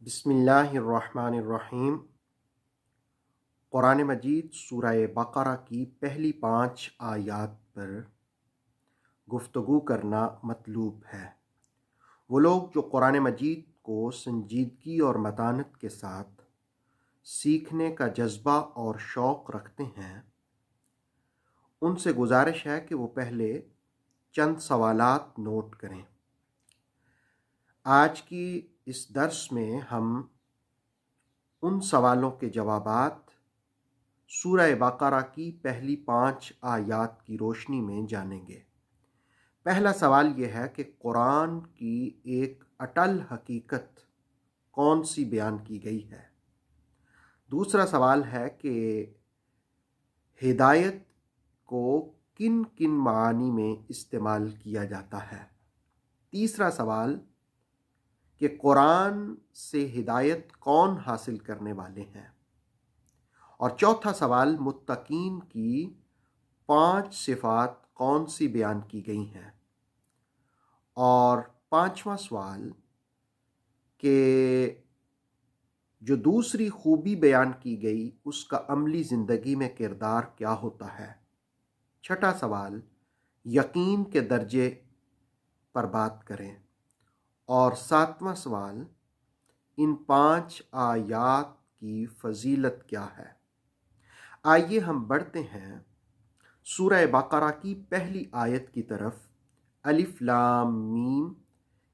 بسم اللہ الرحمن الرحیم۔ قرآن مجید سورہ بقرہ کی پہلی 5 آیات پر گفتگو کرنا مطلوب ہے۔ وہ لوگ جو قرآن مجید کو سنجیدگی اور متانت کے ساتھ سیکھنے کا جذبہ اور شوق رکھتے ہیں، ان سے گزارش ہے کہ وہ پہلے چند سوالات نوٹ کریں۔ آج کی اس درس میں ہم ان سوالوں کے جوابات سورہ بقرہ کی پہلی 5 آیات کی روشنی میں جانیں گے۔ پہلا سوال یہ ہے کہ قرآن کی ایک اٹل حقیقت کون سی بیان کی گئی ہے۔ دوسرا سوال ہے کہ ہدایت کو کن کن معانی میں استعمال کیا جاتا ہے۔ تیسرا سوال کہ قرآن سے ہدایت کون حاصل کرنے والے ہیں۔ اور چوتھا سوال متقین کی 5 صفات کون سی بیان کی گئی ہیں۔ اور پانچواں سوال کہ جو دوسری خوبی بیان کی گئی اس کا عملی زندگی میں کردار کیا ہوتا ہے۔ چھٹا سوال یقین کے درجے پر بات کریں۔ اور ساتواں سوال ان 5 آیات کی فضیلت کیا ہے۔ آئیے ہم بڑھتے ہیں سورہ بقرہ کی پہلی آیت کی طرف۔ الف لام میم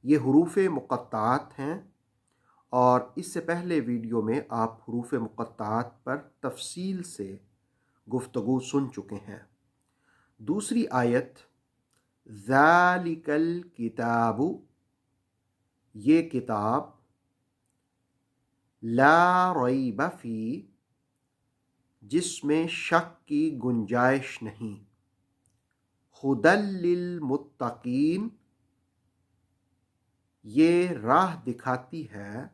یہ حروف مقطعات ہیں، اور اس سے پہلے ویڈیو میں آپ حروف مقطعات پر تفصیل سے گفتگو سن چکے ہیں۔ دوسری آیت ذالک الکتاب، یہ کتاب لا ریب فی، جس میں شک کی گنجائش نہیں، ھدی للمتقین، یہ راہ دکھاتی ہے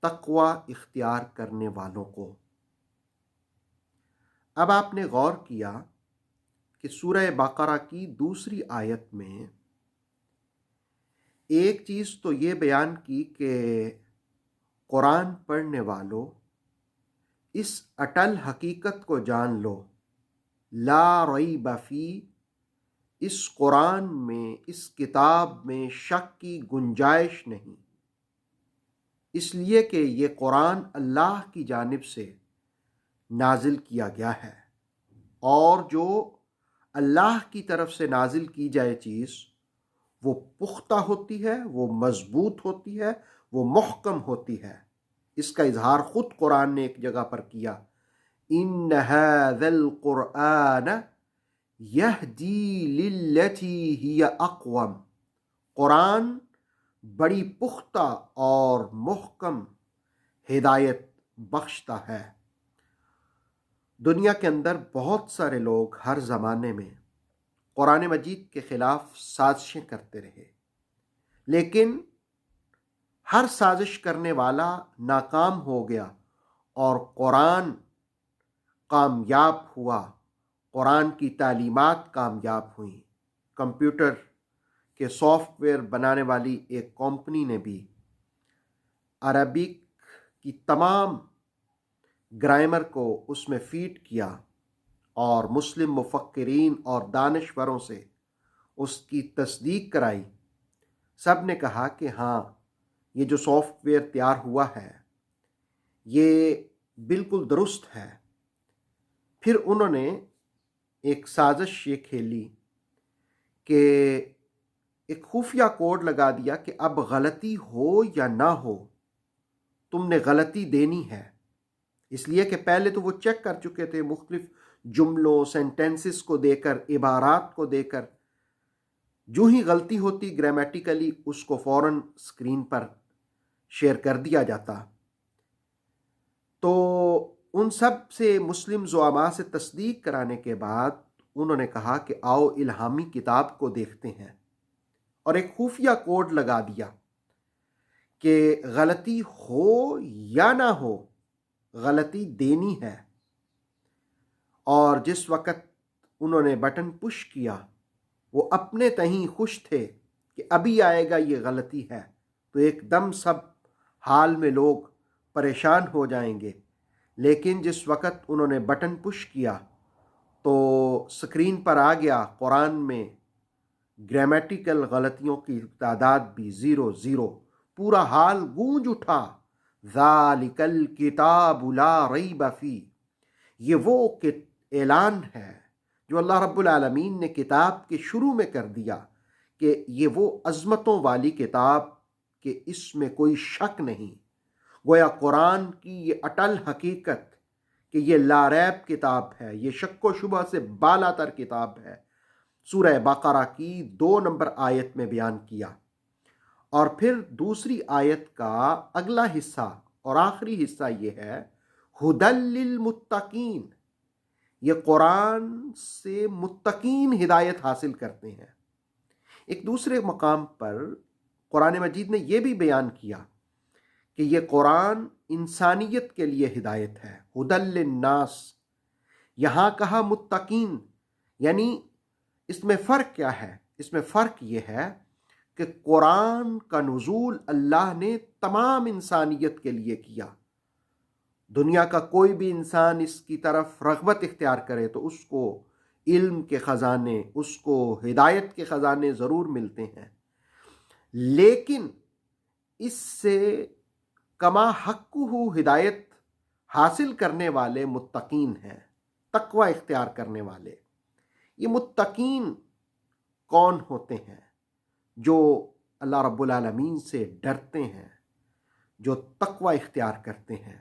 تقوی اختیار کرنے والوں کو۔ اب آپ نے غور کیا کہ سورہ بقرہ کی دوسری آیت میں ایک چیز تو یہ بیان کی کہ قرآن پڑھنے والوں اس اٹل حقیقت کو جان لو، لا ریب فی، اس قرآن میں، اس کتاب میں شک کی گنجائش نہیں، اس لیے کہ یہ قرآن اللہ کی جانب سے نازل کیا گیا ہے، اور جو اللہ کی طرف سے نازل کی جائے چیز وہ پختہ ہوتی ہے، وہ مضبوط ہوتی ہے، وہ محکم ہوتی ہے۔ اس کا اظہار خود قرآن نے ایک جگہ پر کیا، ان ھذا القرآن یہدی للتی ہی اقوم، قرآن بڑی پختہ اور محکم ہدایت بخشتا ہے۔ دنیا کے اندر بہت سارے لوگ ہر زمانے میں قرآن مجید کے خلاف سازشیں کرتے رہے، لیکن ہر سازش کرنے والا ناکام ہو گیا اور قرآن کامیاب ہوا، قرآن کی تعلیمات کامیاب ہوئیں۔ کمپیوٹر کے سافٹ ویئر بنانے والی ایک کمپنی نے بھی عربک کی تمام گرامر کو اس میں فیڈ کیا، اور مسلم مفکرین اور دانشوروں سے اس کی تصدیق کرائی۔ سب نے کہا کہ ہاں، یہ جو سافٹ ویئر تیار ہوا ہے یہ بالکل درست ہے۔ پھر انہوں نے ایک سازش یہ کھیلی کہ ایک خفیہ کوڈ لگا دیا کہ اب غلطی ہو یا نہ ہو تم نے غلطی دینی ہے، اس لیے کہ پہلے تو وہ چیک کر چکے تھے مختلف جملوں، سینٹینسز کو دے کر، عبارات کو دے کر، جو ہی غلطی ہوتی گرامیٹیکلی اس کو فوراً اسکرین پر شیئر کر دیا جاتا۔ تو ان سب سے مسلم زعماء سے تصدیق کرانے کے بعد انہوں نے کہا کہ آؤ الہامی کتاب کو دیکھتے ہیں، اور ایک خفیہ کوڈ لگا دیا کہ غلطی ہو یا نہ ہو غلطی دینی ہے۔ اور جس وقت انہوں نے بٹن پش کیا وہ اپنے تہیں خوش تھے کہ ابھی آئے گا یہ غلطی ہے، تو ایک دم سب حال میں لوگ پریشان ہو جائیں گے، لیکن جس وقت انہوں نے بٹن پش کیا تو سکرین پر آ گیا قرآن میں گرامیٹیکل غلطیوں کی تعداد بھی 0 پورا حال گونج اٹھا۔ ذالک الکتاب لا ریب فیہ، یہ وہ اعلان ہے جو اللہ رب العالمین نے کتاب کے شروع میں کر دیا کہ یہ وہ عظمتوں والی کتاب کہ اس میں کوئی شک نہیں۔ گویا قرآن کی یہ اٹل حقیقت کہ یہ لا ریب کتاب ہے، یہ شک و شبہ سے بالا تر کتاب ہے، سورہ بقرہ کی 2 نمبر آیت میں بیان کیا۔ اور پھر دوسری آیت کا اگلا حصہ اور آخری حصہ یہ ہے ھدی للمتقین، یہ قرآن سے متقین ہدایت حاصل کرتے ہیں۔ ایک دوسرے مقام پر قرآن مجید نے یہ بھی بیان کیا کہ یہ قرآن انسانیت کے لیے ہدایت ہے، ھدی للناس، یہاں کہا متقین، یعنی اس میں فرق کیا ہے؟ اس میں فرق یہ ہے کہ قرآن کا نزول اللہ نے تمام انسانیت کے لیے کیا۔ دنیا کا کوئی بھی انسان اس کی طرف رغبت اختیار کرے تو اس کو علم کے خزانے، اس کو ہدایت کے خزانے ضرور ملتے ہیں، لیکن اس سے کما حقہ ہدایت حاصل کرنے والے متقین ہیں، تقوی اختیار کرنے والے۔ یہ متقین کون ہوتے ہیں؟ جو اللہ رب العالمین سے ڈرتے ہیں، جو تقوی اختیار کرتے ہیں،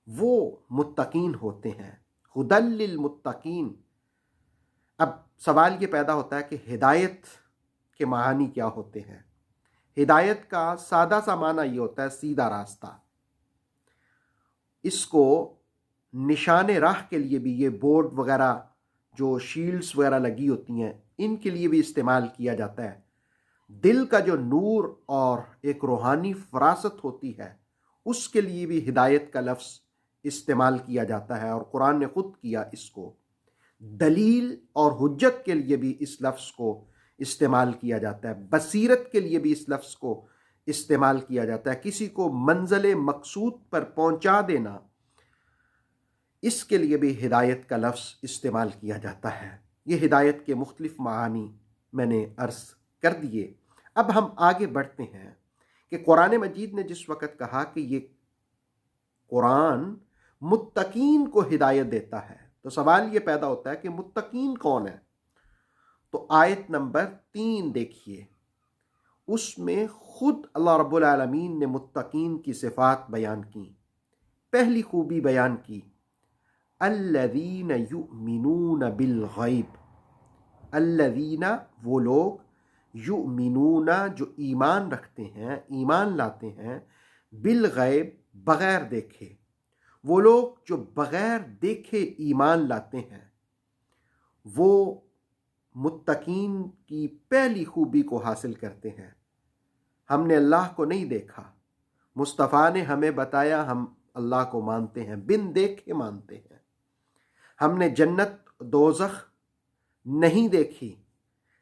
وہ متقین ہوتے ہیں، ھدی للمتقین۔ اب سوال یہ پیدا ہوتا ہے کہ ہدایت کے معانی کیا ہوتے ہیں؟ ہدایت کا سادہ سا معنی یہ ہوتا ہے سیدھا راستہ۔ اس کو نشان راہ کے لیے بھی، یہ بورڈ وغیرہ جو شیلڈز وغیرہ لگی ہوتی ہیں، ان کے لیے بھی استعمال کیا جاتا ہے۔ دل کا جو نور اور ایک روحانی فراست ہوتی ہے، اس کے لیے بھی ہدایت کا لفظ استعمال کیا جاتا ہے، اور قرآن نے خود کیا اس کو۔ دلیل اور حجت کے لیے بھی اس لفظ کو استعمال کیا جاتا ہے، بصیرت کے لیے بھی اس لفظ کو استعمال کیا جاتا ہے، کسی کو منزل مقصود پر پہنچا دینا، اس کے لیے بھی ہدایت کا لفظ استعمال کیا جاتا ہے۔ یہ ہدایت کے مختلف معانی میں نے عرض کر دیے۔ اب ہم آگے بڑھتے ہیں کہ قرآن مجید نے جس وقت کہا کہ یہ قرآن متقین کو ہدایت دیتا ہے، تو سوال یہ پیدا ہوتا ہے کہ متقین کون ہے؟ تو آیت نمبر 3 دیکھیے، اس میں خود اللہ رب العالمین نے متقین کی صفات بیان کی۔ پہلی خوبی بیان کی، الذین یؤمنون بالغیب، الذین وہ لوگ، یؤمنون جو ایمان رکھتے ہیں، ایمان لاتے ہیں، بالغیب بغیر دیکھے، وہ لوگ جو بغیر دیکھے ایمان لاتے ہیں، وہ متقین کی پہلی خوبی کو حاصل کرتے ہیں۔ ہم نے اللہ کو نہیں دیکھا، مصطفیٰ نے ہمیں بتایا، ہم اللہ کو مانتے ہیں، بن دیکھے مانتے ہیں۔ ہم نے جنت دوزخ نہیں دیکھی،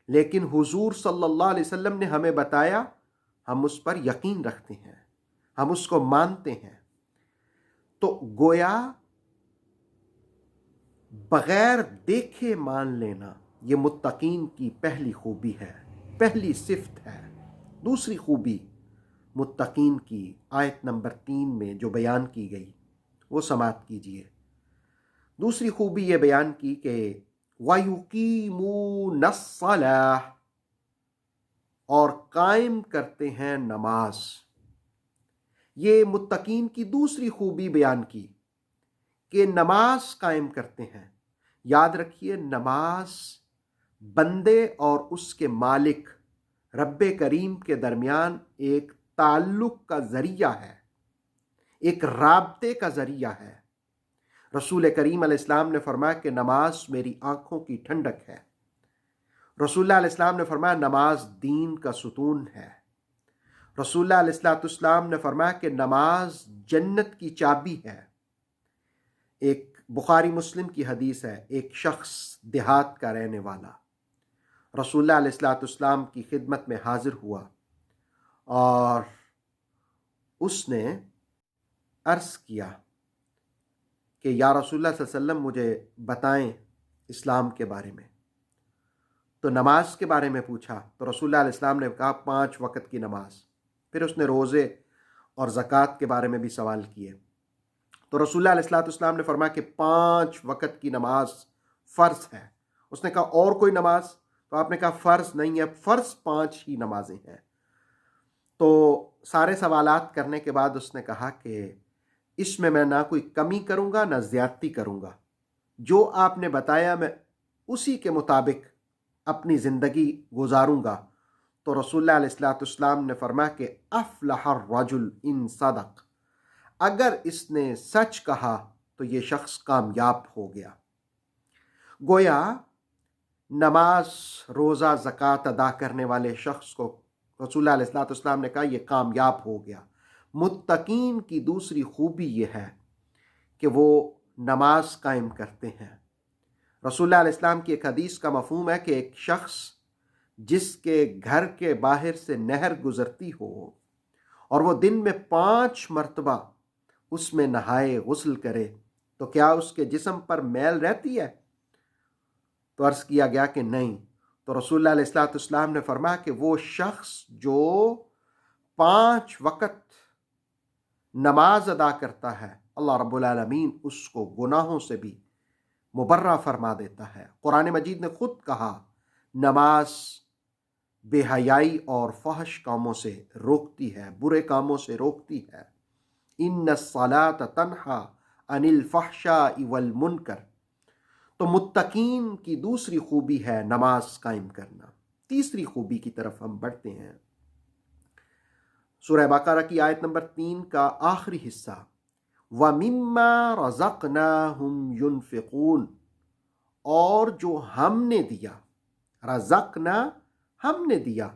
لیکن حضور صلی اللہ علیہ وسلم نے ہمیں بتایا، ہم اس پر یقین رکھتے ہیں، ہم اس کو مانتے ہیں۔ تو گویا بغیر دیکھے مان لینا یہ متقین کی پہلی خوبی ہے، پہلی صفت ہے۔ دوسری خوبی متقین کی آیت نمبر 3 میں جو بیان کی گئی وہ سماعت کیجیے۔ دوسری خوبی یہ بیان کی کہ وَيُقِيمُونَ الصَّلَاةَ، اور قائم کرتے ہیں نماز۔ یہ متقین کی دوسری خوبی بیان کی کہ نماز قائم کرتے ہیں۔ یاد رکھیے، نماز بندے اور اس کے مالک رب کریم کے درمیان ایک تعلق کا ذریعہ ہے، ایک رابطے کا ذریعہ ہے۔ رسول کریم علیہ السلام نے فرمایا کہ نماز میری آنکھوں کی ٹھنڈک ہے۔ رسول اللہ علیہ السلام نے فرمایا نماز دین کا ستون ہے۔ رسول اللہ علیہ السلام نے فرمایا کہ نماز جنت کی چابی ہے۔ ایک بخاری مسلم کی حدیث ہے، ایک شخص دیہات کا رہنے والا رسول اللہ علیہ السلام کی خدمت میں حاضر ہوا اور اس نے عرض کیا کہ یا رسول اللہ صلی اللہ علیہ وسلم مجھے بتائیں اسلام کے بارے میں. تو نماز کے بارے میں پوچھا تو رسول اللہ علیہ السلام نے کہا 5 وقت کی نماز. پھر اس نے روزے اور زکوٰۃ کے بارے میں بھی سوال کیے. تو رسول اللہ علیہ السلام نے فرمایا کہ 5 وقت کی نماز فرض ہے. اس نے کہا اور کوئی نماز؟ تو آپ نے کہا فرض نہیں ہے، فرض 5 ہی نمازیں ہیں. تو سارے سوالات کرنے کے بعد اس نے کہا کہ اس میں نہ کوئی کمی کروں گا نہ زیادتی کروں گا، جو آپ نے بتایا میں اسی کے مطابق اپنی زندگی گزاروں گا. تو رسول اللہ علیہ السلام نے فرمایا کہ افلح الرجل ان صدق، اگر اس نے سچ کہا تو یہ شخص کامیاب ہو گیا. گویا نماز، روزہ، زکوٰۃ ادا کرنے والے شخص کو رسول اللہ علیہ السلام نے کہا یہ کامیاب ہو گیا. متقین کی دوسری خوبی یہ ہے کہ وہ نماز قائم کرتے ہیں. رسول اللہ علیہ السلام کی ایک حدیث کا مفہوم ہے کہ ایک شخص جس کے گھر کے باہر سے نہر گزرتی ہو اور وہ دن میں 5 مرتبہ اس میں نہائے، غسل کرے، تو کیا اس کے جسم پر میل رہتی ہے؟ تو عرض کیا گیا کہ نہیں. تو رسول اللہ علیہ السلام نے فرمایا کہ وہ شخص جو 5 وقت نماز ادا کرتا ہے، اللہ رب العالمین اس کو گناہوں سے بھی مبرہ فرما دیتا ہے. قرآن مجید نے خود کہا نماز بے حیائی اور فحش کاموں سے روکتی ہے، برے کاموں سے روکتی ہے. ان الصلاۃ تنہی عن الفحشاء والمنکر. تو متقین کی دوسری خوبی ہے نماز قائم کرنا. تیسری خوبی کی طرف ہم بڑھتے ہیں. سورہ بقرہ کی آیت نمبر 3 کا آخری حصہ، وَمِمَّا رَزَقْنَاهُمْ يُنْفِقُونَ، اور جو ہم نے دیا، رزقنا ہم نے دیا،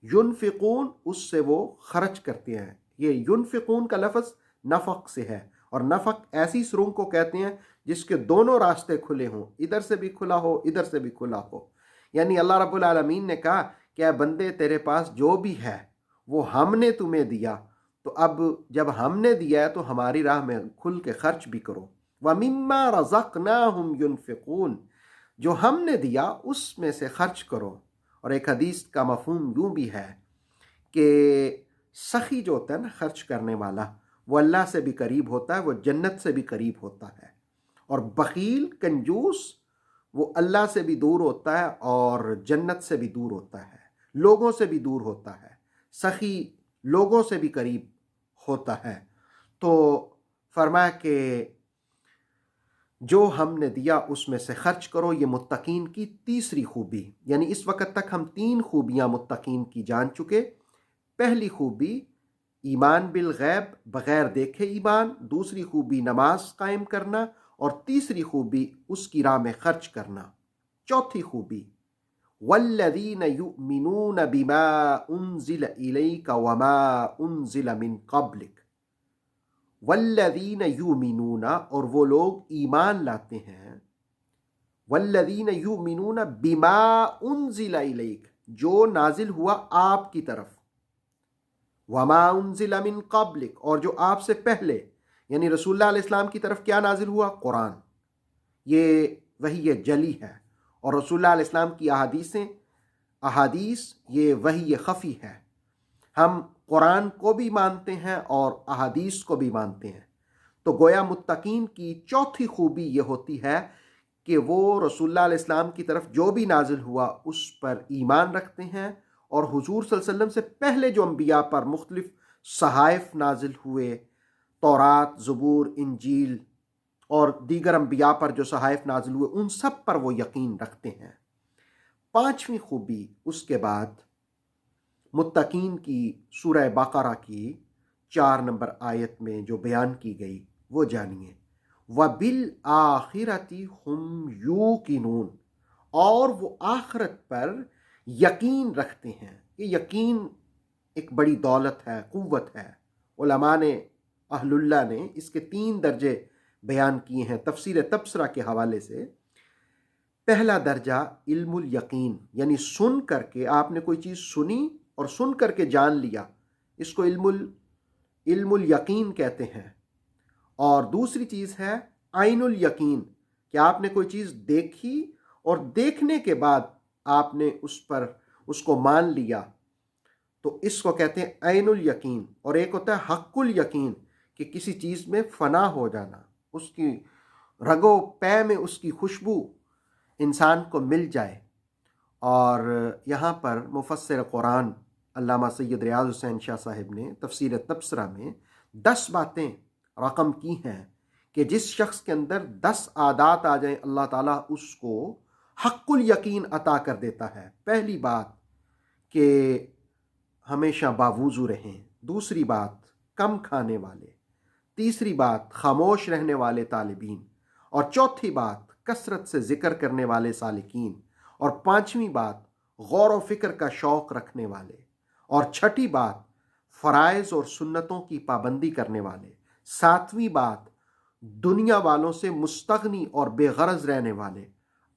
ينفقون اس سے وہ خرچ کرتے ہیں. یہ ينفقون کا لفظ نفق سے ہے، اور نفق ایسی سرنگ کو کہتے ہیں جس کے دونوں راستے کھلے ہوں، ادھر سے بھی کھلا ہو ادھر سے بھی کھلا ہو. یعنی اللہ رب العالمین نے کہا کہ اے بندے تیرے پاس جو بھی ہے وہ ہم نے تمہیں دیا، تو اب جب ہم نے دیا ہے تو ہماری راہ میں کھل کے خرچ بھی کرو. وَمِمَّا رَزَقْنَاهُمْ يُنْفِقُونَ، جو ہم نے دیا اس میں سے خرچ کرو. اور ایک حدیث کا مفہوم یوں بھی ہے کہ سخی جو ہوتا ہے نا، خرچ کرنے والا، وہ اللہ سے بھی قریب ہوتا ہے، وہ جنت سے بھی قریب ہوتا ہے. اور بخیل، کنجوس، وہ اللہ سے بھی دور ہوتا ہے اور جنت سے بھی دور ہوتا ہے، لوگوں سے بھی دور ہوتا ہے. سخی لوگوں سے بھی قریب ہوتا ہے. تو فرمایا کہ جو ہم نے دیا اس میں سے خرچ کرو. یہ متقین کی تیسری خوبی. یعنی اس وقت تک ہم 3 خوبیاں متقین کی جان چکے. پہلی خوبی ایمان بالغیب، بغیر دیکھے ایمان. دوسری خوبی نماز قائم کرنا. اور تیسری خوبی اس کی راہ میں خرچ کرنا. چوتھی خوبی والذین یؤمنون بما انزل الیک وما انزل من قبلک. والذین یؤمنون، اور وہ لوگ ایمان لاتے ہیں، والذین یؤمنون بما انزل الیک، جو نازل ہوا آپ کی طرف، وما انزل من قبلک، اور جو آپ سے پہلے یعنی رسول اللہ علیہ السلام کی طرف کیا نازل ہوا؟ قرآن. یہ وحی جلی ہے. اور رسول اللہ علیہ السلام کی احادیث یہ وحی خفی ہے. ہم قرآن کو بھی مانتے ہیں اور احادیث کو بھی مانتے ہیں. تو گویا متقین کی چوتھی خوبی یہ ہوتی ہے کہ وہ رسول اللہ علیہ السلام کی طرف جو بھی نازل ہوا اس پر ایمان رکھتے ہیں، اور حضور صلی اللہ علیہ وسلم سے پہلے جو انبیاء پر مختلف صحائف نازل ہوئے، تورات، زبور، انجیل اور دیگر انبیاء پر جو صحائف نازل ہوئے، ان سب پر وہ یقین رکھتے ہیں. پانچویں خوبی اس کے بعد متقین کی سورہ بقرہ کی 4 نمبر آیت میں جو بیان کی گئی وہ جانیے. وَبِالْآخِرَةِ هُمْ يُوقِنُونَ، اور وہ آخرت پر یقین رکھتے ہیں. یہ یقین ایک بڑی دولت ہے، قوت ہے. علماء نے، اہل اللہ نے اس کے 3 درجے بیان کیے ہیں تفسیر تبصرہ کے حوالے سے. پہلا درجہ علم الیقین، یعنی سن کر کے آپ نے کوئی چیز سنی اور سن کر کے جان لیا، اس کو علم علم الیقین کہتے ہیں، اور دوسری چیز ہے عین الیقین، کہ آپ نے کوئی چیز دیکھی اور دیکھنے کے بعد آپ نے اس کو مان لیا، تو اس کو کہتے ہیں عین الیقین۔ اور ایک ہوتا ہے حق الیقین، کہ کسی چیز میں فنا ہو جانا، اس کی رگو پے میں اس کی خوشبو انسان کو مل جائے۔ اور یہاں پر مفسر قرآن علامہ سید ریاض حسین شاہ صاحب نے تفسیر تبصرہ میں 10 باتیں رقم کی ہیں کہ جس شخص کے اندر 10 عادات آ جائیں، اللہ تعالیٰ اس کو حق الیقین عطا کر دیتا ہے۔ پہلی بات کہ ہمیشہ باوضو رہیں، دوسری بات کم کھانے والے، تیسری بات خاموش رہنے والے طالبین، اور چوتھی بات کثرت سے ذکر کرنے والے سالکین، اور پانچویں بات غور و فکر کا شوق رکھنے والے، اور چھٹی بات فرائض اور سنتوں کی پابندی کرنے والے، ساتویں بات دنیا والوں سے مستغنی اور بے غرض رہنے والے،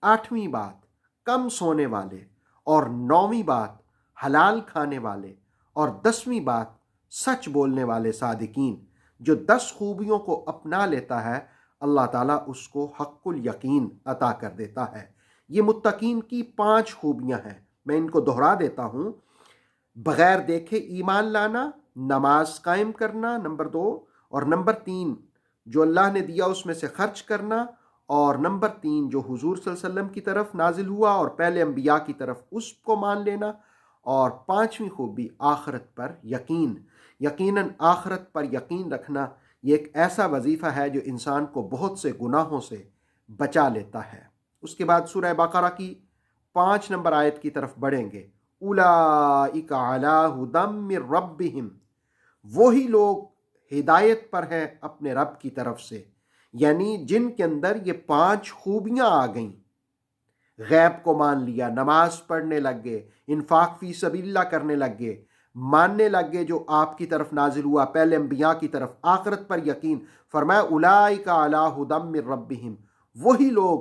آٹھویں بات کم سونے والے، اور نویں بات حلال کھانے والے، اور 10ویں بات سچ بولنے والے صادقین۔ جو 10 خوبیوں کو اپنا لیتا ہے، اللہ تعالیٰ اس کو حق الیقین عطا کر دیتا ہے۔ یہ متقین کی 5 خوبیاں ہیں، میں ان کو دہرا دیتا ہوں۔ بغیر دیکھے ایمان لانا، نماز قائم کرنا نمبر 2، اور نمبر 3 جو اللہ نے دیا اس میں سے خرچ کرنا، اور نمبر 3 جو حضور صلی اللہ علیہ وسلم کی طرف نازل ہوا اور پہلے انبیاء کی طرف اس کو مان لینا، اور 5ویں خوبی آخرت پر یقین۔ یقیناً آخرت پر یقین رکھنا یہ ایک ایسا وظیفہ ہے جو انسان کو بہت سے گناہوں سے بچا لیتا ہے۔ اس کے بعد سورہ بقرہ کی 5 نمبر آیت کی طرف بڑھیں گے۔ اولئک علی ھدی من ربہم، وہی لوگ ہدایت پر ہیں اپنے رب کی طرف سے، یعنی جن کے اندر یہ 5 خوبیاں آ گئیں۔ غیب کو مان لیا، نماز پڑھنے لگ گئے، انفاق فی سبیل اللہ کرنے لگ گئے، ماننے لگ گئے جو آپ کی طرف نازل ہوا پہلے انبیاء کی طرف، آخرت پر یقین۔ فرمایا اولئک علی ھدی من ربہم، وہی لوگ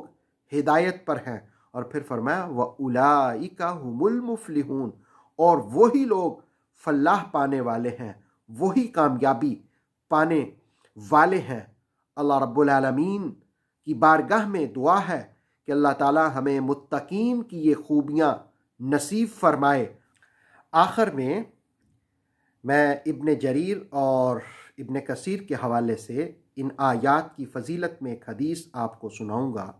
ہدایت پر ہیں، اور پھر فرمایا وَأُولَئِكَ هُمُ الْمُفْلِحُونَ، اور وہی لوگ فلاح پانے والے ہیں، وہی کامیابی پانے والے ہیں۔ اللہ رب العالمین کی بارگاہ میں دعا ہے کہ اللہ تعالی ہمیں متقین کی یہ خوبیاں نصیب فرمائے۔ آخر میں ابن جریر اور ابن کثیر کے حوالے سے ان آیات کی فضیلت میں ایک حدیث آپ کو سناؤں گا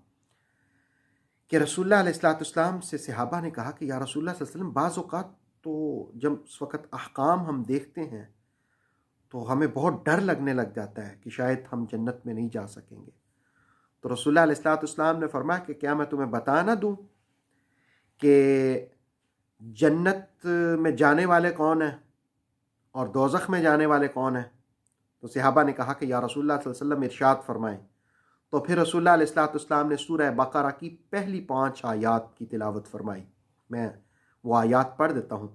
کہ رسول اللہ علیہ السلام سے صحابہ نے کہا کہ یا رسول اللہ صلی اللہ علیہ وسلم، بعض اوقات تو جب اس وقت احکام ہم دیکھتے ہیں تو ہمیں بہت ڈر لگنے لگ جاتا ہے کہ شاید ہم جنت میں نہیں جا سکیں گے۔ تو رسول اللہ علیہ السلام نے فرمایا کہ کیا میں تمہیں بتا نہ دوں کہ جنت میں جانے والے کون ہیں اور دوزخ میں جانے والے کون ہیں؟ تو صحابہ نے کہا کہ یا رسول اللہ صلی اللہ علیہ وسلم ارشاد فرمائیں۔ تو پھر رسول اللہ علیہ السلام نے سورہ بقرہ کی پہلی 5 آیات کی تلاوت فرمائی۔ میں وہ آیات پڑھ دیتا ہوں۔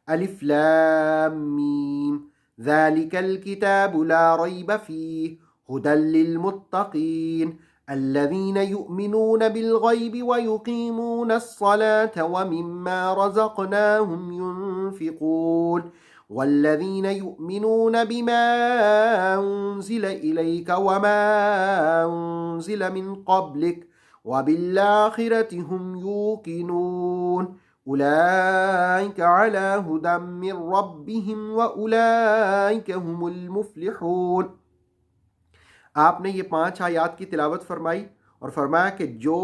الف لام میم ذالک الکتاب لا ریب فیہ ھدی للمتقین الذین یؤمنون بالغیب ویقیمون الصلاة ومما رزقناہم ینفقون والذین یؤمنون بما انزل الیک وما انزل من قبلک وبالآخرة هم یوقنون اولئک علی ھدی من ربہم واولئک هم المفلحون۔ آپ نے یہ 5 آیات کی تلاوت فرمائی اور فرمایا کہ جو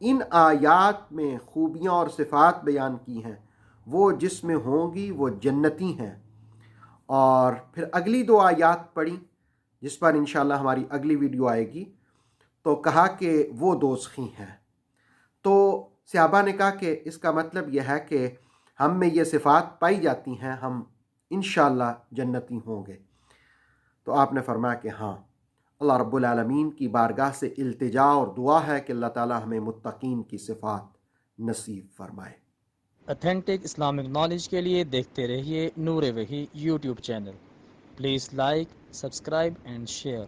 ان آیات میں خوبیاں اور صفات بیان کی ہیں وہ جس میں ہوں گی وہ جنتی ہیں۔ اور پھر اگلی 2 آیات پڑھی جس پر انشاءاللہ ہماری اگلی ویڈیو آئے گی، تو کہا کہ وہ دوزخی ہیں۔ تو صحابہ نے کہا کہ اس کا مطلب یہ ہے کہ ہم میں یہ صفات پائی جاتی ہیں، ہم انشاءاللہ جنتی ہوں گے۔ تو آپ نے فرمایا کہ ہاں، اللہ رب العالمین کی بارگاہ سے التجا اور دعا ہے کہ اللہ تعالی ہمیں متقین کی صفات نصیب فرمائے۔ اتھینٹک اسلامک نالج کے لیے دیکھتے رہیے نور وحی YouTube channel. Please like, subscribe and share.